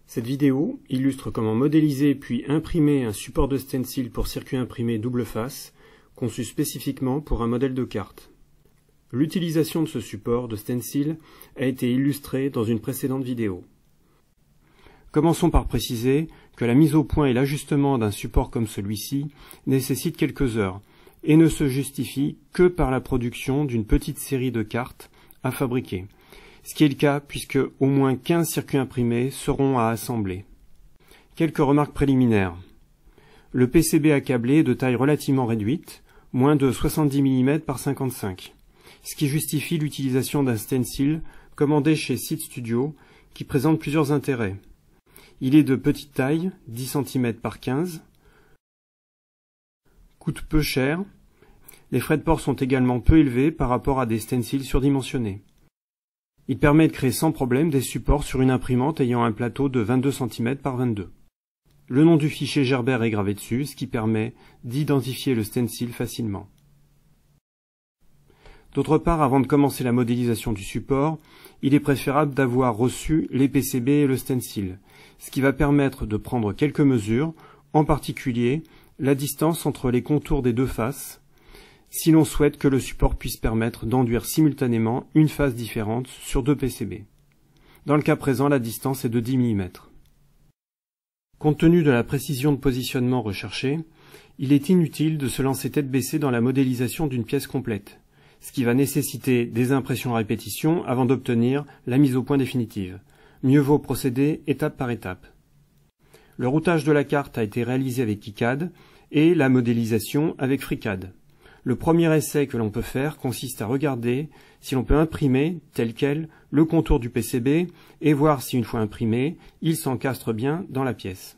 Cette vidéo illustre comment modéliser puis imprimer un support de stencil pour circuit imprimé double face, conçu spécifiquement pour un modèle de carte. L'utilisation de ce support de stencil a été illustrée dans une précédente vidéo. Commençons par préciser que la mise au point et l'ajustement d'un support comme celui-ci nécessitent quelques heures et ne se justifient que par la production d'une petite série de cartes à fabriquer, ce qui est le cas puisque au moins 15 circuits imprimés seront à assembler. Quelques remarques préliminaires. Le PCB à câbler est de taille relativement réduite, moins de 70 mm par 55, ce qui justifie l'utilisation d'un stencil commandé chez Seeed Studio qui présente plusieurs intérêts. Il est de petite taille, 10 cm par 15, coûte peu cher, les frais de port sont également peu élevés par rapport à des stencils surdimensionnés. Il permet de créer sans problème des supports sur une imprimante ayant un plateau de 22 cm par 22. Le nom du fichier Gerber est gravé dessus, ce qui permet d'identifier le stencil facilement. D'autre part, avant de commencer la modélisation du support, il est préférable d'avoir reçu les PCB et le stencil, ce qui va permettre de prendre quelques mesures, en particulier la distance entre les contours des deux faces, si l'on souhaite que le support puisse permettre d'enduire simultanément une face différente sur deux PCB. Dans le cas présent, la distance est de 10 mm. Compte tenu de la précision de positionnement recherchée, il est inutile de se lancer tête baissée dans la modélisation d'une pièce complète, ce qui va nécessiter des impressions à répétition avant d'obtenir la mise au point définitive. Mieux vaut procéder étape par étape. Le routage de la carte a été réalisé avec KiCad et la modélisation avec FreeCAD. Le premier essai que l'on peut faire consiste à regarder si l'on peut imprimer, tel quel, le contour du PCB et voir si une fois imprimé, il s'encastre bien dans la pièce.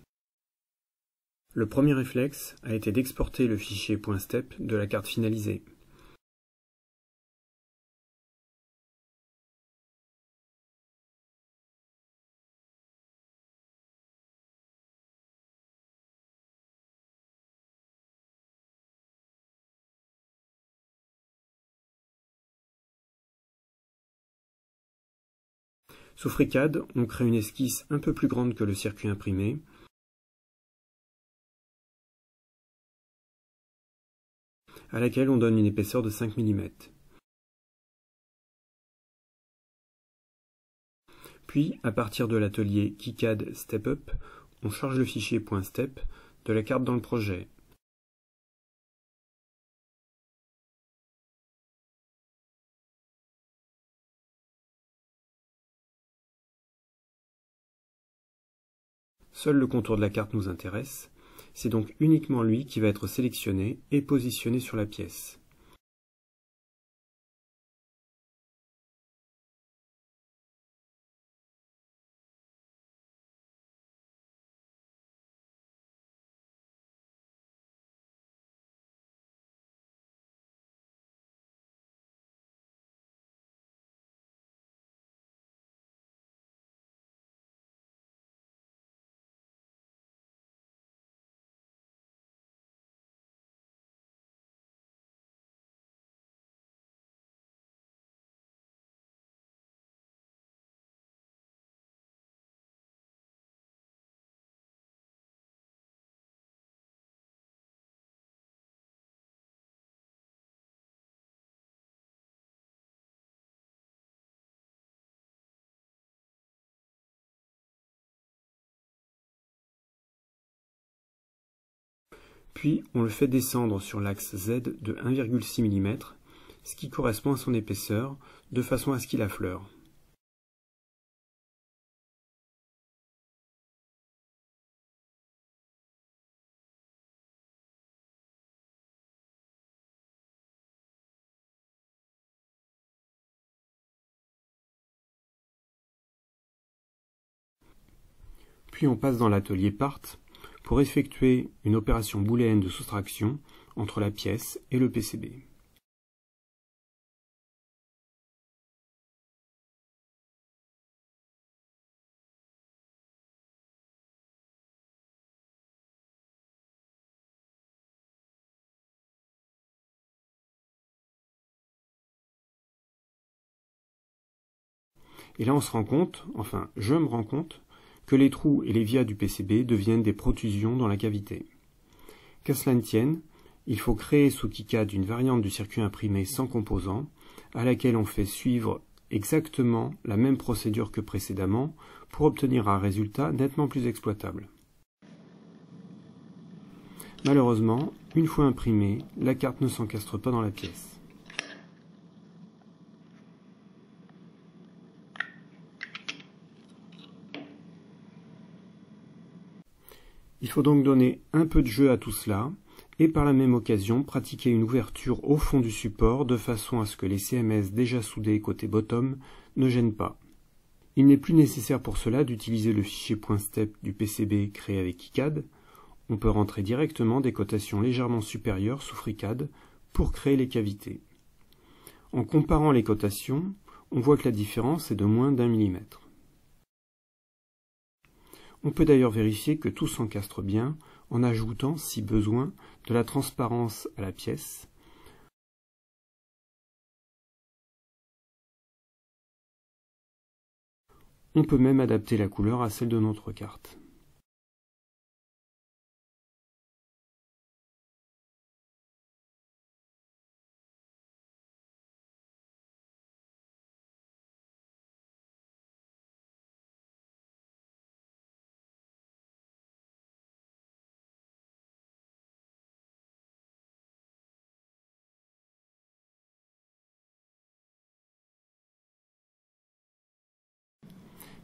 Le premier réflexe a été d'exporter le fichier .step de la carte finalisée. Sous FreeCAD, on crée une esquisse un peu plus grande que le circuit imprimé, à laquelle on donne une épaisseur de 5 mm. Puis, à partir de l'atelier KiCad StepUp, on charge le fichier .step de la carte dans le projet. Seul le contour de la carte nous intéresse, c'est donc uniquement lui qui va être sélectionné et positionné sur la pièce. Puis on le fait descendre sur l'axe Z de 1,6 mm, ce qui correspond à son épaisseur, de façon à ce qu'il affleure. Puis on passe dans l'atelier Part pour effectuer une opération booléenne de soustraction entre la pièce et le PCB. Et là on se rend compte, enfin je me rends compte, que les trous et les vias du PCB deviennent des protrusions dans la cavité. Qu'à cela ne tienne, il faut créer sous KiCad une variante du circuit imprimé sans composants, à laquelle on fait suivre exactement la même procédure que précédemment pour obtenir un résultat nettement plus exploitable. Malheureusement, une fois imprimée, la carte ne s'encastre pas dans la pièce. Il faut donc donner un peu de jeu à tout cela, et par la même occasion pratiquer une ouverture au fond du support de façon à ce que les CMS déjà soudés côté bottom ne gênent pas. Il n'est plus nécessaire pour cela d'utiliser le fichier .step du PCB créé avec KiCad. On peut rentrer directement des cotations légèrement supérieures sous FreeCAD pour créer les cavités. En comparant les cotations, on voit que la différence est de moins d'1 mm. On peut d'ailleurs vérifier que tout s'encastre bien en ajoutant, si besoin, de la transparence à la pièce. On peut même adapter la couleur à celle de notre carte.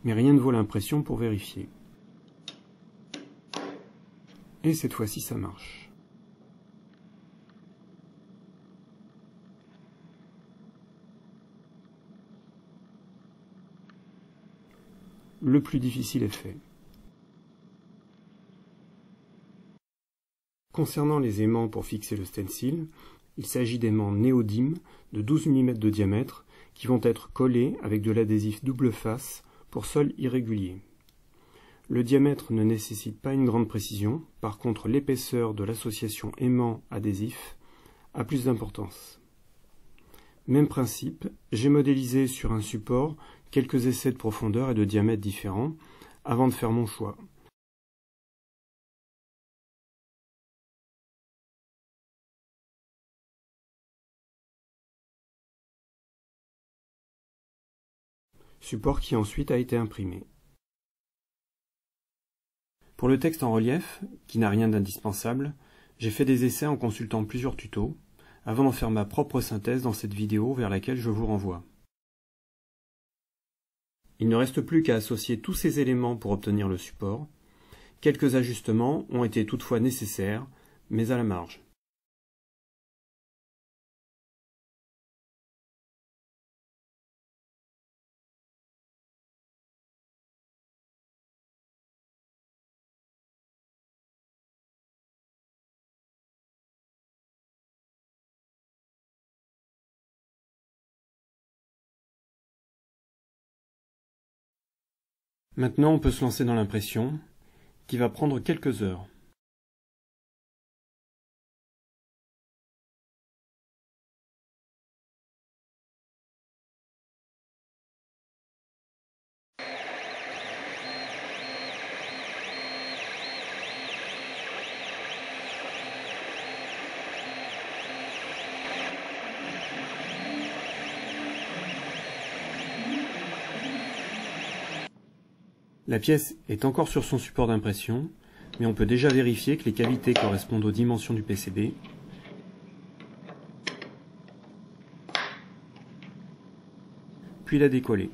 Mais rien ne vaut l'impression pour vérifier. Et cette fois-ci, ça marche. Le plus difficile est fait. Concernant les aimants pour fixer le stencil, il s'agit d'aimants néodymes de 12 mm de diamètre qui vont être collés avec de l'adhésif double face pour sol irrégulier. Le diamètre ne nécessite pas une grande précision, par contre l'épaisseur de l'association aimant-adhésif a plus d'importance. Même principe, j'ai modélisé sur un support quelques essais de profondeur et de diamètre différents avant de faire mon choix. Support qui ensuite a été imprimé. Pour le texte en relief, qui n'a rien d'indispensable, j'ai fait des essais en consultant plusieurs tutos, avant d'en faire ma propre synthèse dans cette vidéo vers laquelle je vous renvoie. Il ne reste plus qu'à associer tous ces éléments pour obtenir le support. Quelques ajustements ont été toutefois nécessaires, mais à la marge. Maintenant, on peut se lancer dans l'impression, qui va prendre quelques heures. La pièce est encore sur son support d'impression, mais on peut déjà vérifier que les cavités correspondent aux dimensions du PCB. Puis la décoller.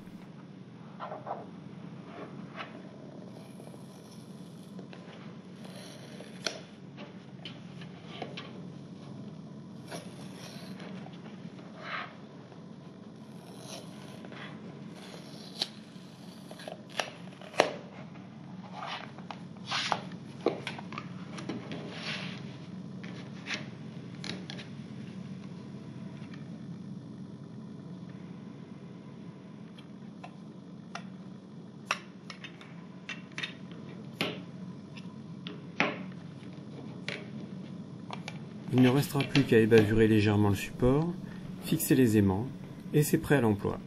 Il ne restera plus qu'à ébavurer légèrement le support, fixer les aimants, et c'est prêt à l'emploi.